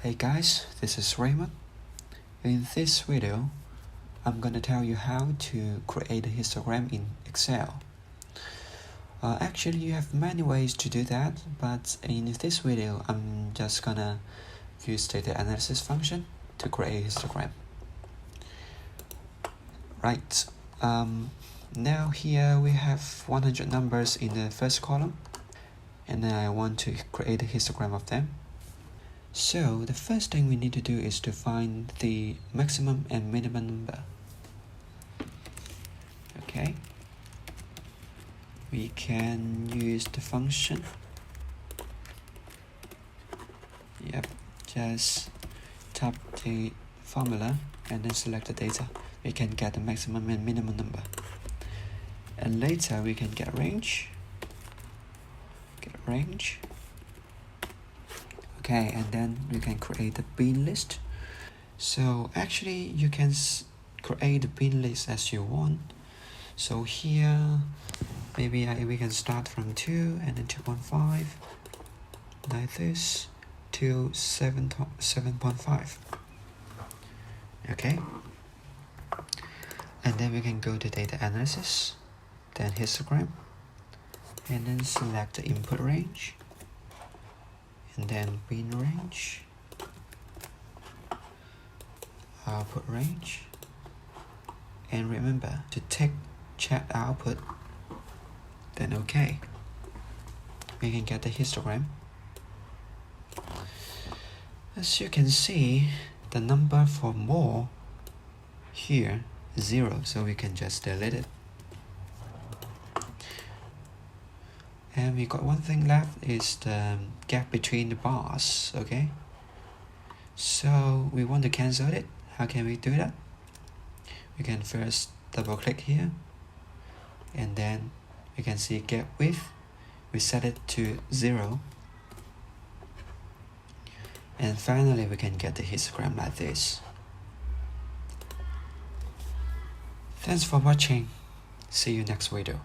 Hey guys, this is Raymond. In this video, I'm gonna tell you how to create a histogram in Excel. Actually, you have many ways to do that, but in this video, I'm just gonna use data analysis function to create a histogram. Right, now here we have 100 numbers in the first column, and I want to create a histogram of them. So the first thing we need to do is to find the maximum and minimum number. Okay, we can use the function. Just tap the formula and then select the data. We can get the maximum and minimum number, and later we can get range. Okay, and then we can create the bin list. So actually you can create the bin list as you want. So here maybe we can start from 2 and then 2.5 like this to 7.5. Okay, and then we can go to data analysis, then histogram, and then select the input range, and then bin range, output range, and remember to check output, then OK. We can get the histogram. As you can see, the number for more here is 0, so we can just delete it. And we got one thing left, is the gap between the bars. Okay, so we want to cancel it. How can we do that? We can first double click here, and then we can see gap width. We set it to 0, and finally we can get the histogram like this. Thanks for watching. See you next video.